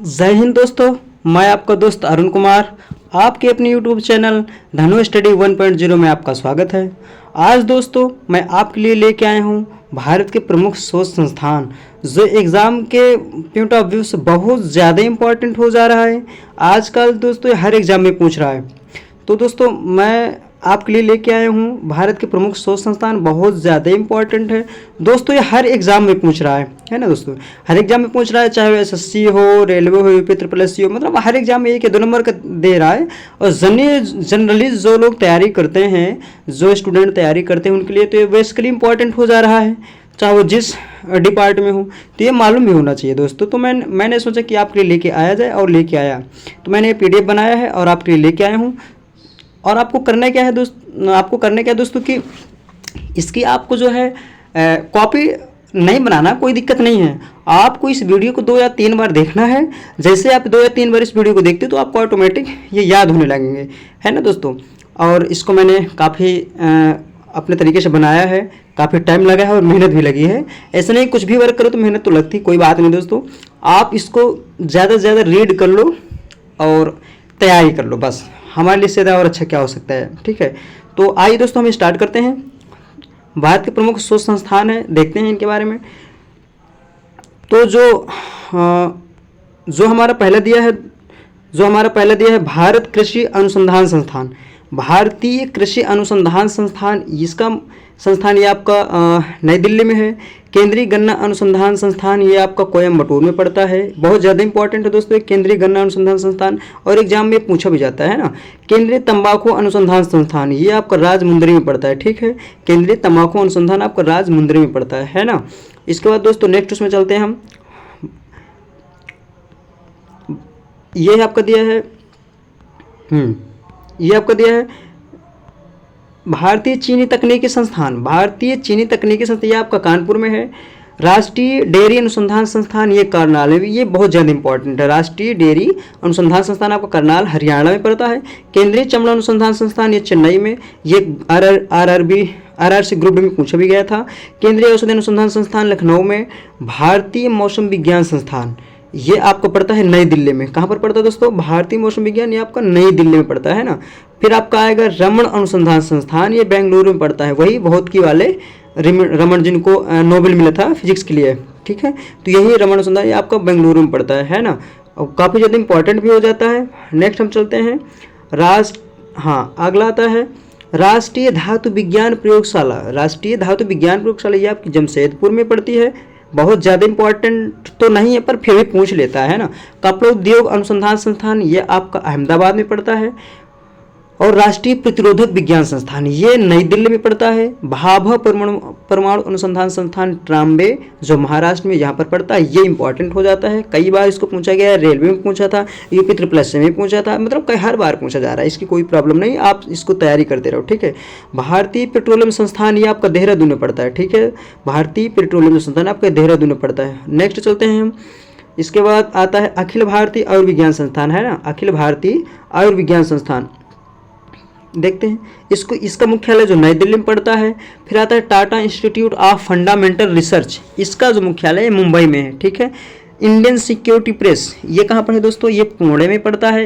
जय हिंद दोस्तों। मैं आपका दोस्त अरुण कुमार आपके अपने यूट्यूब चैनल धनु स्टडी 1.0 में आपका स्वागत है। आज दोस्तों मैं आपके लिए लेके आया हूँ भारत के प्रमुख शोध संस्थान जो एग्ज़ाम के पॉइंट ऑफ व्यू से बहुत ज़्यादा इम्पोर्टेंट हो जा रहा है। आजकल दोस्तों हर एग्ज़ाम में पूछ रहा है। तो दोस्तों मैं आपके लिए लेके आया हूँ भारत के प्रमुख शोध संस्थान, बहुत ज़्यादा इम्पॉर्टेंट है दोस्तों। ये हर एग्ज़ाम में पूछ रहा है ना दोस्तों, हर एग्ज़ाम में पूछ रहा है, चाहे वो एसएससी हो, रेलवे हो, यूपी ट्रिपल एस सी हो, मतलब हर एग्ज़ाम में 1 या 2 नंबर का दे रहा है। और जनरली जो लोग तैयारी करते हैं, जो स्टूडेंट तैयारी करते हैं, उनके लिए तो ये बेसिकली इंपॉर्टेंट हो जा रहा है, चाहे वो जिस डिपार्ट में हो। तो ये मालूम भी होना चाहिए दोस्तों। तो मैंने सोचा कि आपके लिए लेके आया जाए और लेके आया। तो मैंने PDF बनाया है और आपके लिए लेके आया हूँ। और आपको करना क्या है दोस्तों कि इसकी आपको जो है कॉपी नहीं बनाना, कोई दिक्कत नहीं है। आपको इस वीडियो को 2 या 3 बार देखना है। जैसे आप 2 या 3 बार इस वीडियो को देखते हो तो आपको ऑटोमेटिक ये याद होने लगेंगे, है ना दोस्तों। और इसको मैंने काफ़ी अपने तरीके से बनाया है, काफ़ी टाइम लगा है और मेहनत भी लगी है। ऐसा नहीं कुछ भी वर्क करो तो मेहनत तो लगती, कोई बात नहीं दोस्तों। आप इसको ज़्यादा से ज़्यादा रीड कर लो और तैयारी कर लो, बस हमारे लिए ज़्यादा और अच्छा क्या हो सकता है। ठीक है, तो आइए दोस्तों हम स्टार्ट करते हैं। भारत के प्रमुख शोध संस्थान है, देखते हैं इनके बारे में। तो जो हमारा पहला दिया है भारत कृषि अनुसंधान संस्थान। भारतीय कृषि अनुसंधान संस्थान, इसका संस्थान ये आपका नई दिल्ली में है। केंद्रीय गन्ना अनुसंधान संस्थान ये आपका कोयम्बटूर में पड़ता है। बहुत ज़्यादा इंपॉर्टेंट है दोस्तों केंद्रीय गन्ना अनुसंधान संस्थान, और एग्जाम में पूछा भी जाता है ना। केंद्रीय तंबाकू अनुसंधान संस्थान ये आपका राजमुंदरी में पड़ता है। ठीक है, केंद्रीय तंबाकू अनुसंधान आपका राजमुंदरी में पड़ता है ना। इसके बाद दोस्तों नेक्स्ट उसमें चलते हैं हम। ये आपका दिया है ये आपका दिया है भारतीय चीनी तकनीकी संस्थान। भारतीय चीनी तकनीकी संस्थान ये आपका कानपुर में है। राष्ट्रीय डेयरी अनुसंधान संस्थान ये करनाल में, ये बहुत ज़्यादा इंपॉर्टेंट है। राष्ट्रीय डेयरी अनुसंधान संस्थान आपका करनाल हरियाणा में पड़ता है। केंद्रीय चमड़ा अनुसंधान संस्थान ये चेन्नई में, ये RRC ग्रुप में पूछा भी गया था। केंद्रीय औषधि अनुसंधान संस्थान लखनऊ में। भारतीय मौसम विज्ञान संस्थान ये आपको पड़ता है नई दिल्ली में। कहाँ पर पड़ता है दोस्तों? भारतीय मौसम विज्ञान ये आपका नई दिल्ली में पड़ता है ना। फिर आपका आएगा रमन अनुसंधान संस्थान, ये बेंगलुरु में पड़ता है। वही बहुत की वाले रमन जिनको नोबेल मिला था फिजिक्स के लिए। ठीक है, तो यही रमन अनुसंधान ये आपका बेंगलुरु में पड़ता है ना। और काफ़ी ज़्यादा इंपॉर्टेंट भी हो जाता है। नेक्स्ट हम चलते हैं अगला आता है राष्ट्रीय धातु विज्ञान प्रयोगशाला। राष्ट्रीय धातु विज्ञान प्रयोगशाला ये आपकी जमशेदपुर में पड़ती है। बहुत ज़्यादा इंपॉर्टेंट तो नहीं है पर फिर भी पूछ लेता है ना। कपड़ा उद्योग अनुसंधान संस्थान ये आपका अहमदाबाद में पड़ता है। और राष्ट्रीय प्रतिरोधक विज्ञान संस्थान ये नई दिल्ली में पड़ता है। भाभा परमाणु अनुसंधान संस्थान ट्राम्बे जो महाराष्ट्र में यहाँ पर पड़ता है, ये इंपॉर्टेंट हो जाता है। कई बार इसको पूछा गया है, रेलवे में पूछा था, यूपी ट्रिपल एस में पूछा था, मतलब हर बार पूछा जा रहा है। इसकी कोई प्रॉब्लम नहीं, आप इसको तैयारी करते रहो। ठीक है, भारतीय पेट्रोलियम संस्थान ये आपका देहरादून में पड़ता है। ठीक है, भारतीय पेट्रोलियम संस्थान आपका देहरादून में पड़ता है। नेक्स्ट चलते हैं हम। इसके बाद आता है अखिल भारतीय आयुर्विज्ञान संस्थान, है ना, अखिल भारतीय आयुर्विज्ञान संस्थान। देखते हैं इसका मुख्यालय जो नई दिल्ली में पड़ता है। फिर आता है Tata institute of fundamental research, इसका जो मुख्यालय मुंबई में है। ठीक है, इंडियन सिक्योरिटी प्रेस ये कहाँ पर है दोस्तों? ये पुणे में पड़ता है।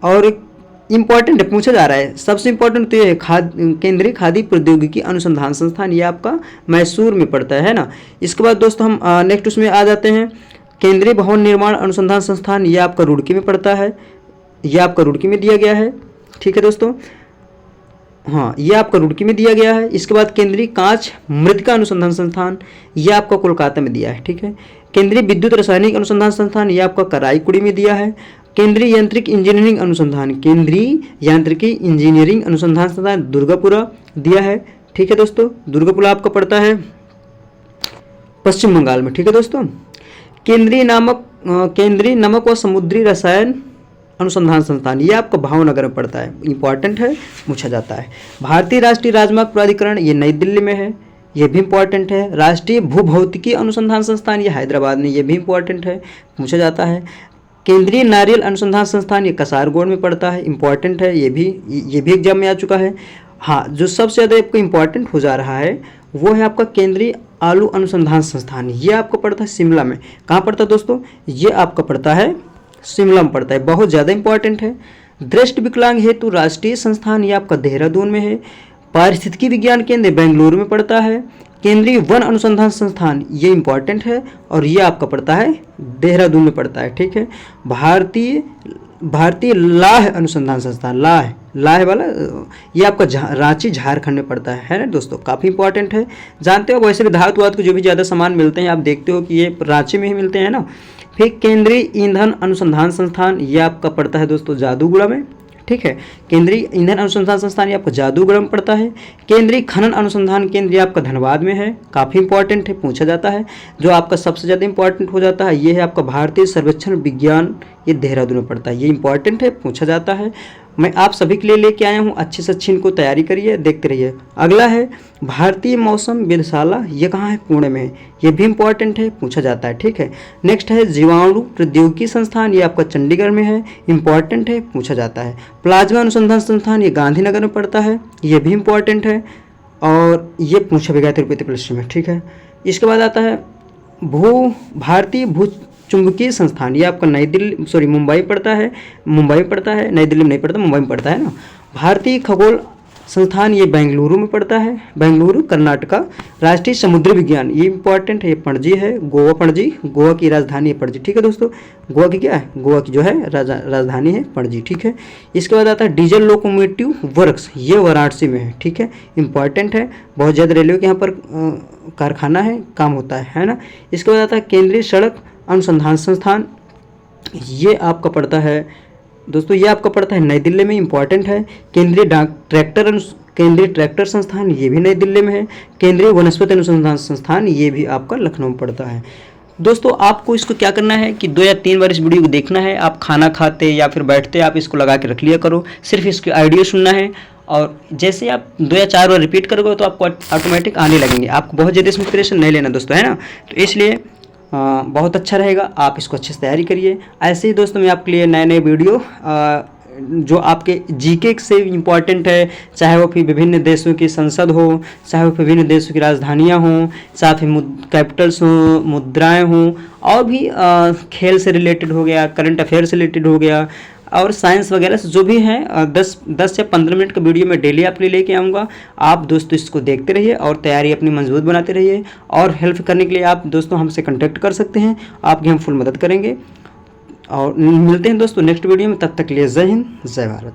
और इम्पॉर्टेंट है, पूछा जा रहा है। सबसे इम्पोर्टेंट तो ये केंद्रीय खादी प्रौद्योगिकी अनुसंधान संस्थान ये आपका मैसूर में पड़ता है ना। इसके बाद दोस्तों हम नेक्स्ट उसमें आ जाते हैं। केंद्रीय भवन निर्माण अनुसंधान संस्थान ये आपका रुड़की में पड़ता है। ये आपका रुड़की में दिया गया है। ठीक है दोस्तों, ये आपका रुड़की में दिया गया है। इसके बाद केंद्रीय कांच मृतिका अनुसंधान संस्थान ये आपका कोलकाता में दिया है। ठीक है, केंद्रीय विद्युत रासायनिक अनुसंधान संस्थान ये आपका कराईकुड़ी में दिया है। केंद्रीय यांत्रिक इंजीनियरिंग अनुसंधान संस्थान दुर्गापुरा दिया है। ठीक है दोस्तों, दुर्गापुरा आपका पड़ता है पश्चिम बंगाल में। ठीक है दोस्तों, केंद्रीय नमक व समुद्री रसायन अनुसंधान संस्थान ये आपका भावनगर में पड़ता है। इंपॉर्टेंट है, पूछा जाता है। भारतीय राष्ट्रीय राजमार्ग प्राधिकरण ये नई दिल्ली में है, ये भी इंपॉर्टेंट है। राष्ट्रीय भूभौतिकी अनुसंधान संस्थान ये हैदराबाद में, ये भी इंपॉर्टेंट है, पूछा जाता है। केंद्रीय नारियल अनुसंधान संस्थान ये कसारगोड में पड़ता है, इंपॉर्टेंट है, ये भी एग्जाम में आ चुका है। जो सबसे ज़्यादा आपको इम्पॉर्टेंट हो जा रहा है वो है आपका केंद्रीय आलू अनुसंधान संस्थान। ये आपको पड़ता है शिमला में। कहाँ पड़ता है दोस्तों? ये आपका पड़ता है शिमला में पड़ता है, बहुत ज़्यादा इंपॉर्टेंट है। दृष्टि विकलांग हेतु राष्ट्रीय संस्थान ये आपका देहरादून में है। पारिस्थितिकी विज्ञान केंद्र बेंगलुरु में पड़ता है। केंद्रीय वन अनुसंधान संस्थान ये इंपॉर्टेंट है और ये आपका पड़ता है देहरादून में पड़ता है, ठीक है। भारतीय लाह अनुसंधान संस्थान, लाह वाला ये आपका रांची झारखंड में पड़ता है ना दोस्तों, काफ़ी इंपॉर्टेंट है। जानते हो वैसे भी धातु वातु को जो भी ज़्यादा सामान मिलते हैं आप देखते हो कि ये रांची में ही मिलते हैं ना। फिर केंद्रीय ईंधन अनुसंधान संस्थान ये आपका पड़ता है दोस्तों जादूगुड़ा में, ठीक है। केंद्रीय ईंधन अनुसंधान संस्थान ये आपका जादूगढ़ में पड़ता है। केंद्रीय खनन अनुसंधान केंद्र ये आपका धनबाद में है, काफ़ी इंपॉर्टेंट है, पूछा जाता है। जो आपका सबसे ज़्यादा इंपॉर्टेंट हो जाता है ये है आपका भारतीय सर्वेक्षण विज्ञान, ये देहरादून में पड़ता है, ये इंपॉर्टेंट है, पूछा जाता है। मैं आप सभी के लिए लेके आया हूँ, अच्छे से अच्छी इनको तैयारी करिए, देखते रहिए। अगला है भारतीय मौसम वेधशाला, ये कहाँ है? पुणे में है, ये भी इंपॉर्टेंट है, पूछा जाता है, ठीक है। नेक्स्ट है जीवाणु प्रौद्योगिकी संस्थान, ये आपका चंडीगढ़ में है, इंपॉर्टेंट है, पूछा जाता है। प्लाज्मा अनुसंधान संस्थान ये गांधीनगर में पड़ता है, ये भी इंपॉर्टेंट है और ये पूछा भी गया था प्लस में, ठीक है। इसके बाद आता है भारतीय भू चुंबकीय संस्थान, ये आपका मुंबई पड़ता है, नई दिल्ली में नहीं पड़ता, मुंबई में पड़ता है ना। भारतीय खगोल संस्थान ये बेंगलुरु में पड़ता है, बेंगलुरु कर्नाटका। राष्ट्रीय समुद्री विज्ञान ये इंपॉर्टेंट है, ये पणजी है, गोवा की राजधानी है पणजी, ठीक है दोस्तों। गोवा की क्या है? गोवा की जो है राजधानी है पणजी, ठीक है। इसके बाद आता है डीजल लोकोमोटिव वर्क्स, ये वाराणसी में है, ठीक है, इंपॉर्टेंट है, बहुत ज़्यादा रेलवे के यहाँ पर कारखाना है, काम होता है ना। इसके बाद आता है केंद्रीय सड़क अनुसंधान संस्थान, ये आपका पड़ता है दोस्तों, ये आपका पड़ता है नई दिल्ली में, इंपॉर्टेंट है। केंद्रीय ट्रैक्टर संस्थान ये भी नई दिल्ली में है। केंद्रीय वनस्पति अनुसंधान संस्थान ये भी आपका लखनऊ में पड़ता है। दोस्तों आपको इसको क्या करना है कि 2 या 3 बार इस वीडियो को देखना है। आप खाना खाते या फिर बैठते आप इसको लगा के रख लिया करो, सिर्फ इसके ऑडियो सुनना है और जैसे आप 2 या 4 बार रिपीट करोगे तो आपको ऑटोमेटिक आने लगेंगे। आपको बहुत ज़्यादा इसमें प्रिपरेशन नहीं लेना दोस्तों, है ना। तो इसलिए बहुत अच्छा रहेगा, आप इसको अच्छे से तैयारी करिए। ऐसे ही दोस्तों मैं आपके लिए नए नए वीडियो जो आपके जीके से इम्पॉर्टेंट है, चाहे वो फिर विभिन्न देशों की संसद हो, चाहे वो विभिन्न देशों की राजधानियाँ हों, चाहे फिर कैपिटल्स हों, मुद्राएं हों, और भी खेल से रिलेटेड हो गया, करंट अफेयर से रिलेटेड हो गया और साइंस वगैरह से जो भी हैं 10 या 15 मिनट का वीडियो मैं डेली आपके लिए लेके आऊँगा। आप दोस्तों इसको देखते रहिए और तैयारी अपनी मजबूत बनाते रहिए। और हेल्प करने के लिए आप दोस्तों हमसे कांटेक्ट कर सकते हैं, आपकी हम फुल मदद करेंगे। और मिलते हैं दोस्तों नेक्स्ट वीडियो में, तब तक के लिए जय हिंद, जय भारत।